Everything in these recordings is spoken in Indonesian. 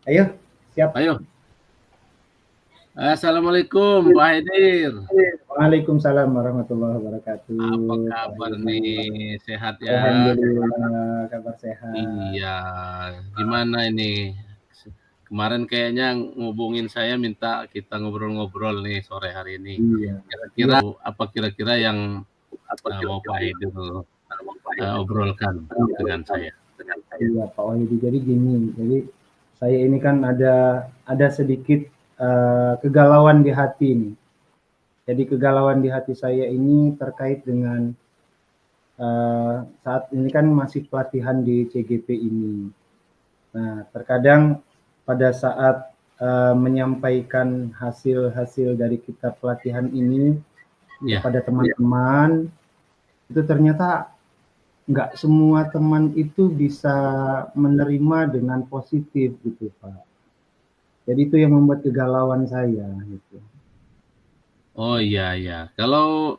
Ayo, siap. Ayo. Assalamualaikum Pak Haidir. Waalaikumsalam warahmatullahi Apa wabarakatuh. Pak kabar nih? Hilman. Sehat ya? Alhamdulillah, kabar sehat. Iya. Gimana ini? Kemarin kayaknya ngubungin saya minta kita ngobrol-ngobrol nih sore hari ini. Iya, Kira-kira iya, apa kira-kira yang mau Pak Haidir obrolkan dengan saya? iya Pak Wahyudi. Jadi gini, jadi saya ini kan ada sedikit kegalauan di hati nih. Jadi kegalauan di hati saya ini terkait dengan saat ini kan masih pelatihan di CGP ini. Nah, terkadang pada saat menyampaikan hasil-hasil dari kita pelatihan ini Iya. kepada teman-teman, itu ternyata nggak semua teman itu bisa menerima dengan positif gitu Pak. Jadi itu yang membuat kegalauan saya gitu. Oh iya iya. Kalau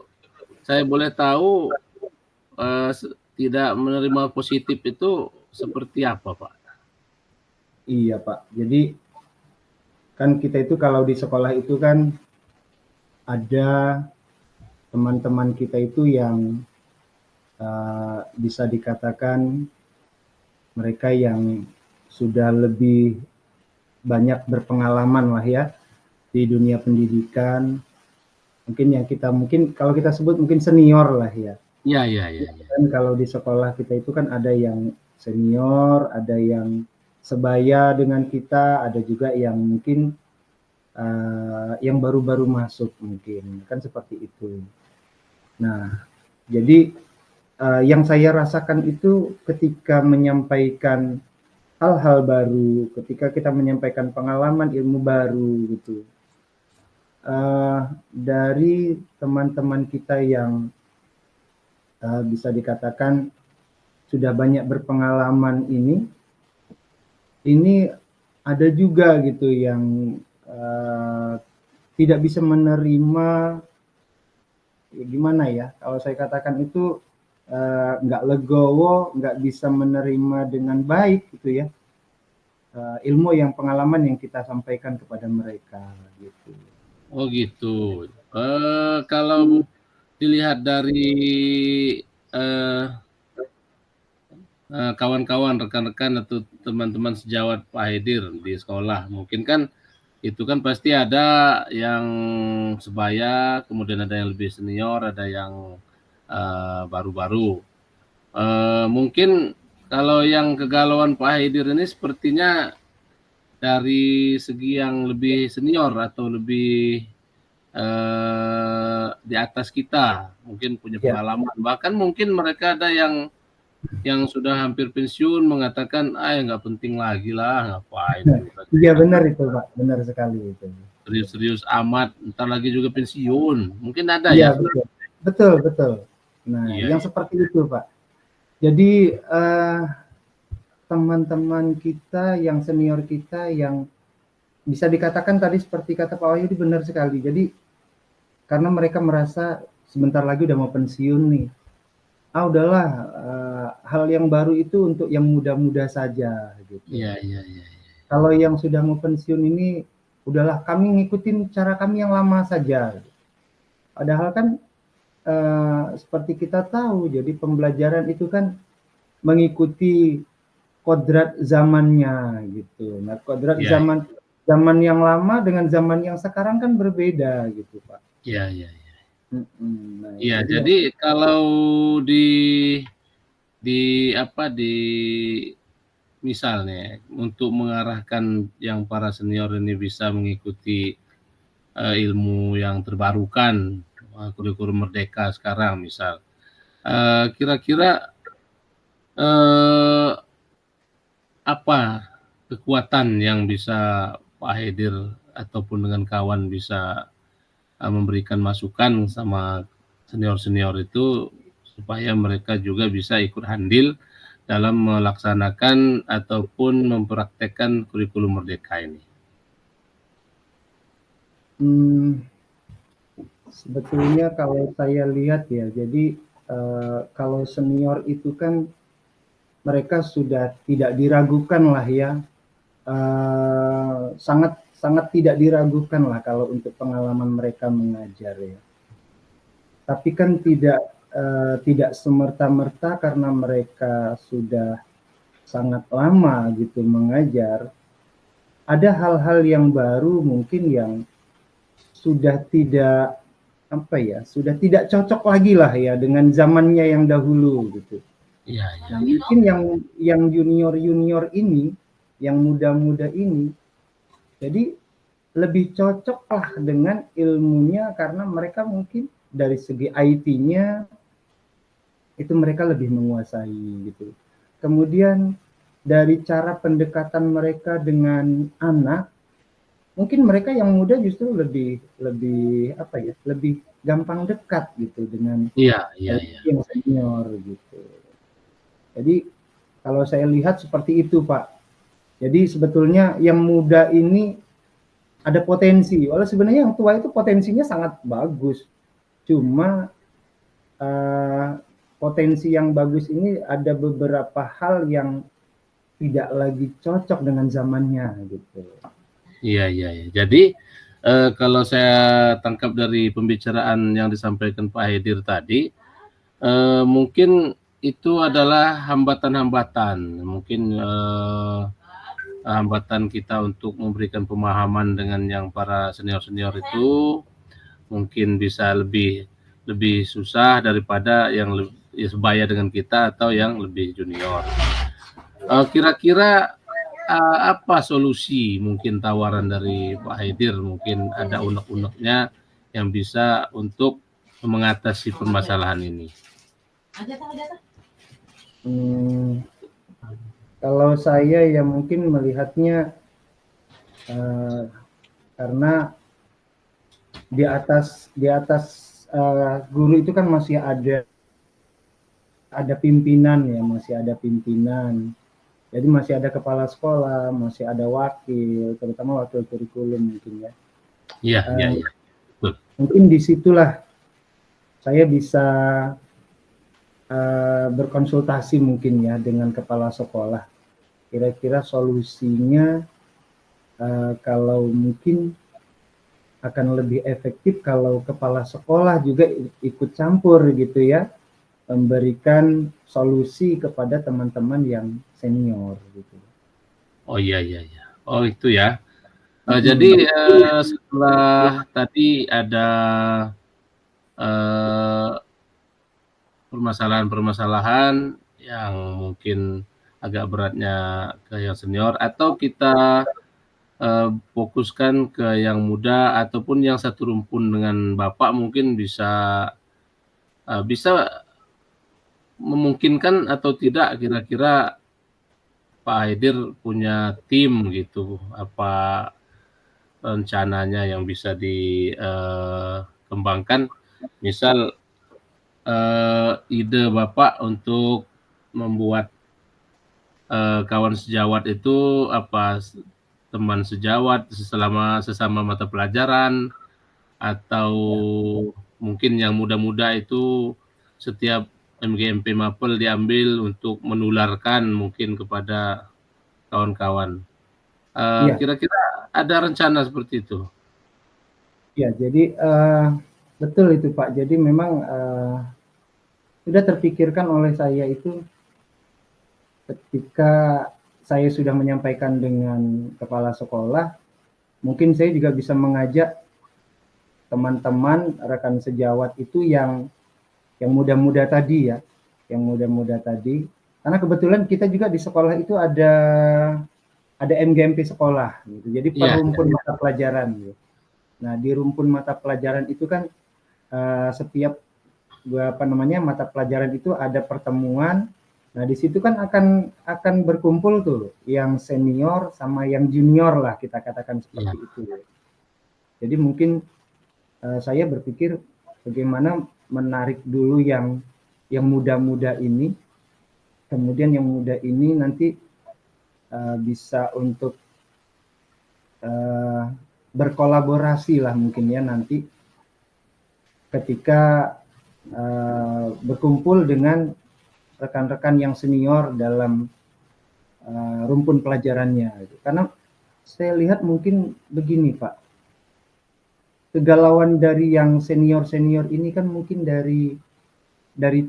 saya boleh tahu tidak menerima positif itu seperti apa, Pak? Iya Pak. Jadi kan kita itu kalau di sekolah itu kan ada teman-teman kita itu yang bisa dikatakan mereka yang sudah lebih banyak berpengalaman lah ya di dunia pendidikan. Mungkin yang kita mungkin kalau kita sebut mungkin senior lah ya. Iya iya iya. Dan kalau di sekolah kita itu kan ada yang senior, ada yang sebaya dengan kita, ada juga yang mungkin yang baru-baru masuk mungkin kan seperti itu. Nah, jadi yang saya rasakan itu ketika menyampaikan hal-hal baru, ketika kita menyampaikan pengalaman ilmu baru gitu. Dari teman-teman kita yang bisa dikatakan sudah banyak berpengalaman ini ada juga gitu yang tidak bisa menerima, ya gimana ya, kalau saya katakan itu nggak legowo, nggak bisa menerima dengan baik gitu ya, ilmu yang pengalaman yang kita sampaikan kepada mereka gitu. Oh gitu. Kalau dilihat dari kawan-kawan, rekan-rekan atau teman-teman sejawat Pak Haidir di sekolah, mungkin kan itu kan pasti ada yang sebaya, kemudian ada yang lebih senior, ada yang baru-baru. Mungkin kalau yang kegalauan Pak Haidir ini sepertinya dari segi yang lebih senior atau lebih di atas kita, mungkin punya Ya, pengalaman. Bahkan mungkin mereka ada yang sudah hampir pensiun mengatakan, ah ya nggak penting lagi lah, ngapain juga iya saya benar itu Pak, benar sekali itu. serius-serius amat, ntar lagi juga pensiun. Mungkin ada Iya ya betul, seperti betul, betul. Nah, iya, yang iya. seperti itu Pak. Jadi teman-teman kita yang senior kita yang bisa dikatakan tadi seperti kata Pak Wahyu benar sekali. Jadi karena mereka merasa sebentar lagi udah mau pensiun nih. Ah udahlah, hal yang baru itu untuk yang muda-muda saja gitu. Iya, iya, iya. Kalau yang sudah mau pensiun ini udahlah kami ngikutin cara kami yang lama saja. Padahal kan seperti kita tahu, jadi pembelajaran itu kan mengikuti kodrat zamannya gitu. Nah, kodrat Iya, zaman yang lama dengan zaman yang sekarang kan berbeda gitu, Pak. iya, iya. Nah, Iya, jadi jadi kalau di di misalnya untuk mengarahkan yang para senior ini bisa mengikuti ilmu yang terbarukan, kurikulum merdeka sekarang misal. Kira-kira eh, apa kekuatan yang bisa Pak Haidir ataupun dengan kawan bisa memberikan masukan sama senior-senior itu supaya mereka juga bisa ikut andil dalam melaksanakan ataupun mempraktekkan kurikulum merdeka ini. hmm, sebetulnya kalau saya lihat ya, jadi kalau senior itu kan mereka sudah tidak diragukan lah ya sangat sangat tidak diragukan lah kalau untuk pengalaman mereka mengajar ya. Tapi kan tidak semerta-merta karena mereka sudah sangat lama gitu mengajar, ada hal-hal yang baru mungkin yang sudah tidak sudah tidak cocok lagi lah ya dengan zamannya yang dahulu gitu. Iya, Nah, mungkin yang junior ini, yang muda-muda ini, jadi lebih cocok lah dengan ilmunya karena mereka mungkin dari segi IT-nya itu mereka lebih menguasai gitu. Kemudian dari cara pendekatan mereka dengan anak, mungkin mereka yang muda justru lebih gampang dekat gitu dengan yang senior gitu. Jadi kalau saya lihat seperti itu Pak. Jadi sebetulnya yang muda ini ada potensi. Walau sebenarnya yang tua itu potensinya sangat bagus. Cuma potensi yang bagus ini ada beberapa hal yang tidak lagi cocok dengan zamannya gitu. Iya. Jadi kalau saya tangkap dari pembicaraan yang disampaikan Pak Haidir tadi, mungkin itu adalah hambatan-hambatan, mungkin hambatan kita untuk memberikan pemahaman dengan yang para senior-senior itu mungkin bisa lebih susah daripada yang sebaya dengan kita atau yang lebih junior. Kira-kira apa solusi mungkin tawaran dari Pak Haidir, mungkin ada unek-uneknya yang bisa untuk mengatasi permasalahan ini? Kalau saya ya mungkin melihatnya karena di atas guru itu kan masih ada pimpinan ya, masih ada pimpinan. Jadi masih ada kepala sekolah, masih ada wakil, terutama wakil kurikulum mungkin ya. Iya. Mungkin disitulah saya bisa berkonsultasi mungkin ya dengan kepala sekolah. Kira-kira solusinya kalau mungkin akan lebih efektif kalau kepala sekolah juga ikut campur gitu ya, memberikan solusi kepada teman-teman yang senior gitu. Oh iya. Oh itu ya. Jadi setelah tadi ada permasalahan-permasalahan yang mungkin agak beratnya ke yang senior, atau kita fokuskan ke yang muda ataupun yang satu rumpun dengan Bapak, mungkin bisa memungkinkan atau tidak kira-kira Pak Haidir punya tim gitu, apa rencananya yang bisa dikembangkan, misal ide Bapak untuk membuat kawan sejawat itu teman sejawat sesama mata pelajaran, atau mungkin yang muda-muda itu setiap MGMP Mapel diambil untuk menularkan mungkin kepada kawan-kawan. Kira-kira ada rencana seperti itu? Ya, jadi betul itu Pak. Jadi memang sudah terpikirkan oleh saya itu ketika saya sudah menyampaikan dengan kepala sekolah, mungkin saya juga bisa mengajak teman-teman rekan sejawat itu yang muda-muda tadi ya, karena kebetulan kita juga di sekolah itu ada MGMP sekolah gitu. Jadi per rumpun mata pelajaran gitu. Nah, di rumpun mata pelajaran itu kan setiap mata pelajaran itu ada pertemuan. Nah, di situ kan akan berkumpul tuh yang senior sama yang junior lah, kita katakan seperti itu. Jadi mungkin saya berpikir bagaimana menarik dulu yang muda-muda ini, kemudian yang muda ini nanti bisa untuk berkolaborasi lah mungkin ya nanti ketika berkumpul dengan rekan-rekan yang senior dalam rumpun pelajarannya gitu. Karena saya lihat mungkin begini Pak, kegalauan dari yang senior-senior ini kan mungkin dari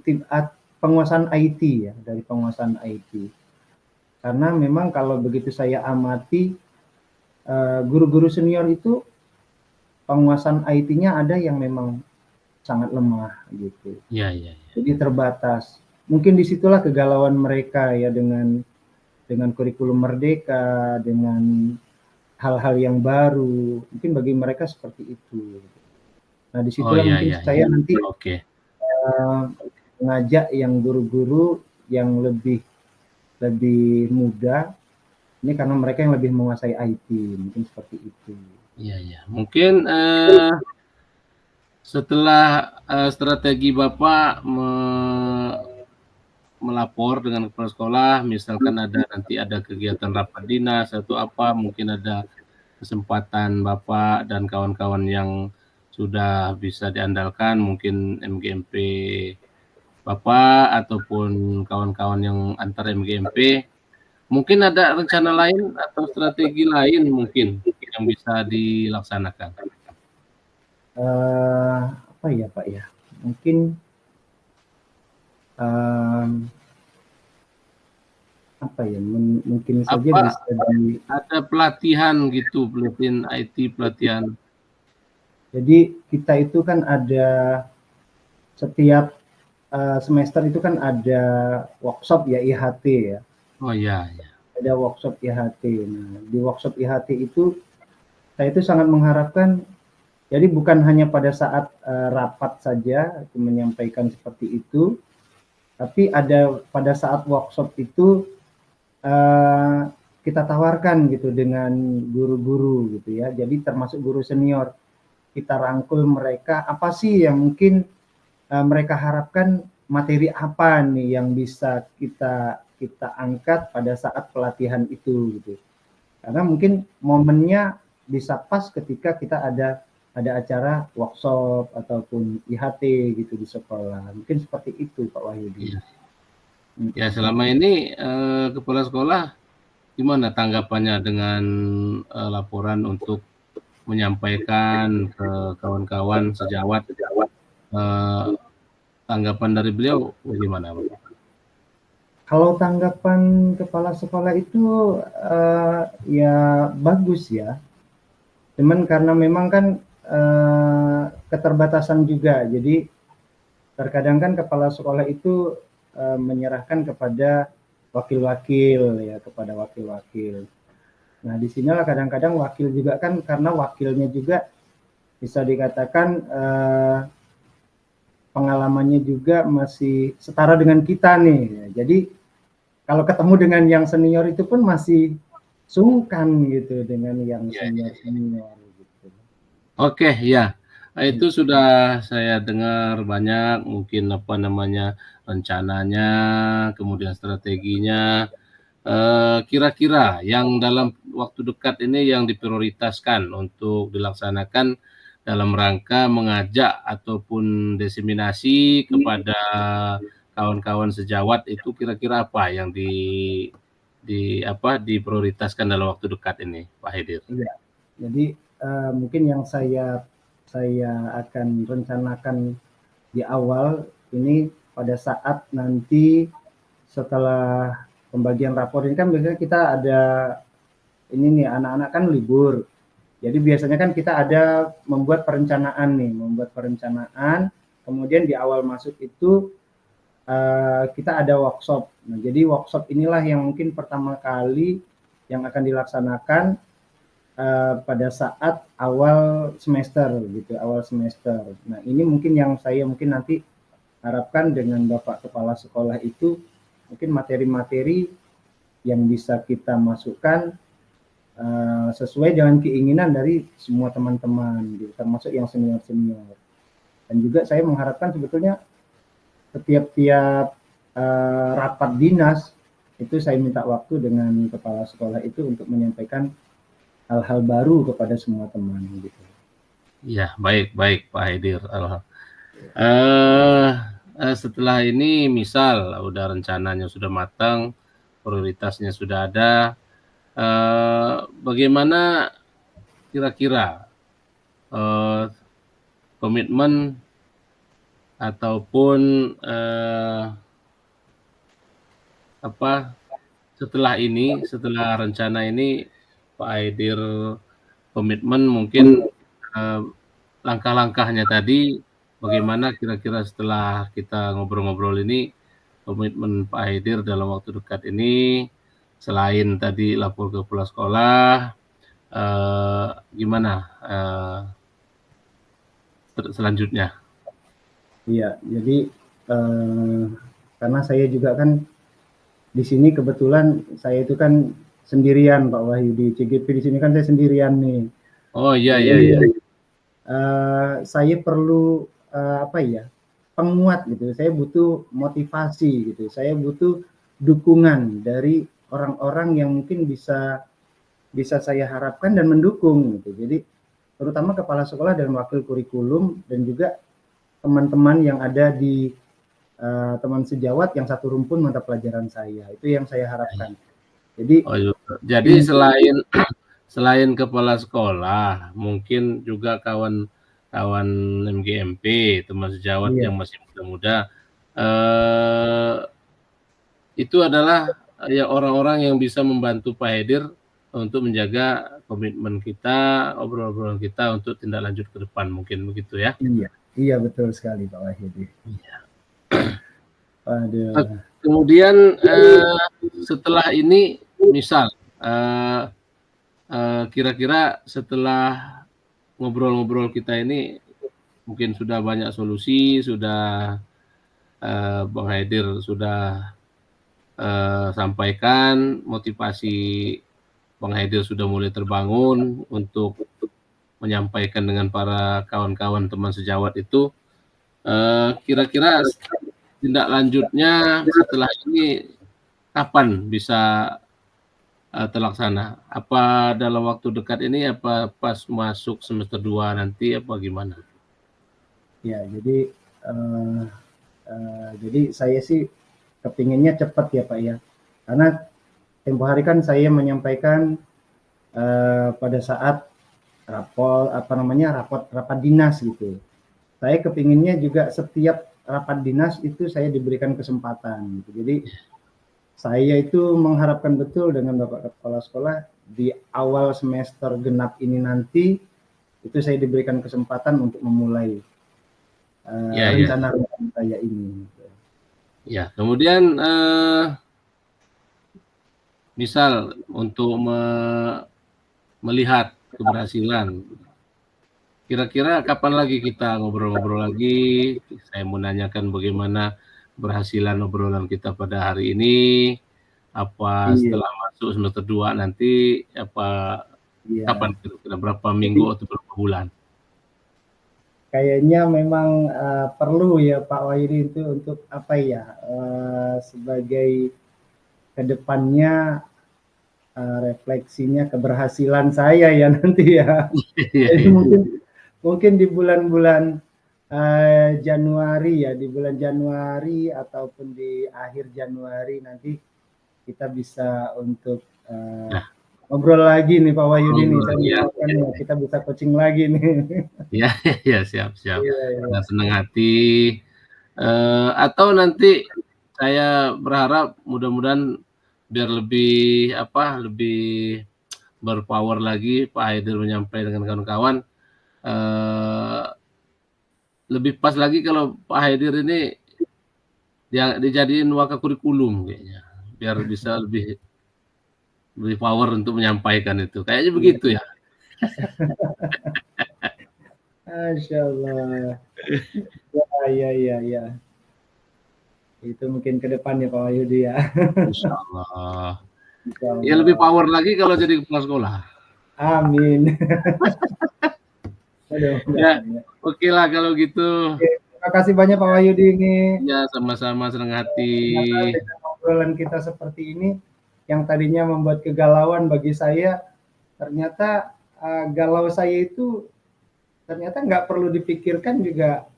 tim penguasaan IT ya, dari penguasaan IT. Karena memang kalau begitu saya amati, guru-guru senior itu penguasaan IT-nya ada yang memang sangat lemah gitu. Iya, iya, iya. Jadi terbatas. Mungkin disitulah kegalauan mereka ya dengan kurikulum merdeka, dengan hal-hal yang baru. Mungkin bagi mereka seperti itu. Nah, Oh disitulah iya, mungkin iya, saya iya. nanti Oke. mengajak yang guru-guru yang lebih muda, ini karena mereka yang lebih menguasai IT, mungkin seperti itu. Iya, iya. Mungkin setelah strategi Bapak melapor dengan kepala sekolah, misalkan nanti ada kegiatan rapat dinas atau apa, mungkin ada kesempatan Bapak dan kawan-kawan yang sudah bisa diandalkan, mungkin MGMP Bapak ataupun kawan-kawan yang antar MGMP, mungkin ada rencana lain atau strategi lain mungkin yang bisa dilaksanakan. Apa ya Pak ya? Mungkin apa ya? Mungkin saja Apa bisa ada pelatihan gitu, pelatihan IT, pelatihan. Jadi kita itu kan ada setiap semester itu kan ada workshop ya IHT ya. Oh iya, iya. Ada workshop IHT. Nah, di workshop IHT itu saya itu sangat mengharapkan, jadi bukan hanya pada saat rapat saja menyampaikan seperti itu, tapi ada pada saat workshop itu kita tawarkan gitu dengan guru-guru gitu ya. Jadi termasuk guru senior, kita rangkul mereka apa sih yang mungkin mereka harapkan, materi apa nih yang bisa kita angkat pada saat pelatihan itu gitu. Karena mungkin momennya bisa pas ketika kita ada acara workshop ataupun IHT gitu di sekolah. Mungkin seperti itu Pak Wahyudi. Iya. Ya selama ini kepala sekolah gimana tanggapannya dengan laporan untuk menyampaikan ke kawan-kawan sejawat, tanggapan dari beliau bagaimana Pak? Kalau tanggapan kepala sekolah itu ya bagus ya. Cuman karena memang kan keterbatasan juga. Jadi terkadang kan kepala sekolah itu menyerahkan kepada wakil-wakil ya, kepada wakil-wakil. Nah, di sinilah kadang-kadang wakil juga kan, karena wakilnya juga bisa dikatakan pengalamannya juga masih setara dengan kita nih. Jadi kalau ketemu dengan yang senior itu pun masih sungkan gitu dengan yang senior-senior gitu. Oke, ya. Itu sudah saya dengar banyak mungkin apa namanya rencananya, kemudian strateginya. Kira-kira yang dalam waktu dekat ini yang diprioritaskan untuk dilaksanakan dalam rangka mengajak ataupun diseminasi kepada kawan-kawan sejawat itu kira-kira apa yang diprioritaskan dalam waktu dekat ini, Pak Hedir? Iya. Jadi mungkin yang saya akan rencanakan di awal ini pada saat nanti setelah pembagian rapor ini kan biasanya kita ada ini nih, anak-anak kan libur. Jadi biasanya kan kita ada membuat perencanaan, kemudian di awal masuk itu kita ada workshop. Nah, jadi workshop inilah yang mungkin pertama kali yang akan dilaksanakan pada saat awal semester gitu, awal semester. Nah, ini mungkin yang saya nanti harapkan dengan Bapak Kepala Sekolah itu mungkin materi-materi yang bisa kita masukkan sesuai dengan keinginan dari semua teman-teman, gitu, termasuk yang senior-senior. Dan juga saya mengharapkan sebetulnya setiap rapat dinas itu saya minta waktu dengan kepala sekolah itu untuk menyampaikan hal-hal baru kepada semua teman gitu. Iya, baik Pak Hedir. Setelah ini misal udah rencananya sudah matang, prioritasnya sudah ada, Bagaimana kira-kira komitmen ataupun setelah rencana ini Pak Haidir komitmen, mungkin langkah-langkahnya tadi bagaimana kira-kira setelah kita ngobrol-ngobrol ini, komitmen Pak Haidir dalam waktu dekat ini selain tadi lapor ke kepala sekolah, gimana selanjutnya? Iya, jadi karena saya juga kan di sini kebetulan saya itu kan sendirian Pak Wahyu, di CGP di sini kan saya sendirian nih. Oh iya. Saya perlu penguat gitu. Saya butuh motivasi gitu. Saya butuh dukungan dari orang-orang yang mungkin bisa saya harapkan dan mendukung gitu. Jadi terutama kepala sekolah dan wakil kurikulum dan juga teman-teman yang ada di teman sejawat yang satu rumpun mata pelajaran saya. Itu yang saya harapkan. Jadi selain kepala sekolah, mungkin juga kawan-kawan MGMP, teman sejawat yang masih muda-muda, itu adalah ya orang-orang yang bisa membantu Pak Haidir untuk menjaga komitmen kita, obrolan kita untuk tindak lanjut ke depan, mungkin begitu ya? Iya betul sekali Pak Wahyudi. Iya. Aduh. Kemudian setelah ini, misal kira-kira setelah ngobrol-ngobrol kita ini mungkin sudah banyak solusi, sudah Bang Haidir sudah sampaikan, motivasi Bang Haidir sudah mulai terbangun untuk menyampaikan dengan para kawan-kawan teman sejawat itu, kira-kira tindak lanjutnya setelah ini kapan bisa terlaksana? Apa dalam waktu dekat ini, apa pas masuk semester 2 nanti, apa gimana? Ya, jadi saya sih kepinginnya cepat ya Pak ya, karena tempo hari kan saya menyampaikan pada saat rapat dinas gitu. Saya kepinginnya juga setiap rapat dinas itu saya diberikan kesempatan gitu. Jadi saya itu mengharapkan betul dengan Bapak Kepala Sekolah di awal semester genap ini nanti itu saya diberikan kesempatan untuk memulai rencana saya ini. Ya, kemudian misal untuk melihat keberhasilan, kira-kira kapan lagi kita ngobrol-ngobrol lagi? Saya mau nanyakan bagaimana keberhasilan obrolan kita pada hari ini, apa setelah masuk semester 2 nanti, kapan kira-kira, berapa minggu atau berapa bulan? Kayaknya memang perlu ya Pak Wahyudi itu untuk sebagai kedepannya refleksinya keberhasilan saya ya nanti ya. Jadi mungkin di bulan-bulan Januari ya, di bulan Januari ataupun di akhir Januari nanti kita bisa untuk ngobrol lagi nih Pak Wahyudi nih, kita bisa coaching lagi nih. Ya, siap. Dengan senang hati. Atau nanti saya berharap mudah-mudahan biar lebih berpower lagi Pak Haidir menyampaikan dengan kawan-kawan, lebih pas lagi kalau Pak Haidir ini dijadiin wakil kurikulum kayaknya, biar bisa lebih power untuk menyampaikan itu. Kayaknya begitu ya. Masya Allah. Ya. Itu mungkin ke depan ya Pak Wahyudi ya. Insya Allah. Ya lebih power lagi kalau jadi kepala sekolah. Amin. Ya, oke lah kalau gitu. Terima kasih banyak Pak Wahyudi ini. Ya, sama-sama, senang hati. Dengan obrolan kita seperti ini, yang tadinya membuat kegalauan bagi saya, ternyata galau saya itu ternyata nggak perlu dipikirkan juga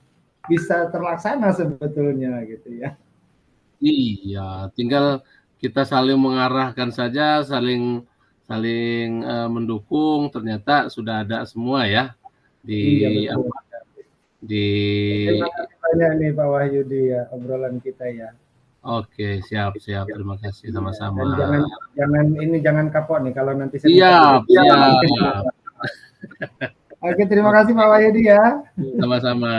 bisa terlaksana sebetulnya gitu ya. Iya, tinggal kita saling mengarahkan saja, saling saling mendukung, ternyata sudah ada semua ya Iya di betul. di Terima kasih banyak nih Pak Wahyudi ya obrolan kita ya. Oke, siap, terima kasih Iya, sama-sama. dan jangan kapok nih kalau nanti saya minta Siap, siap. Oke, terima kasih Pak Wahyudi ya. Sama-sama.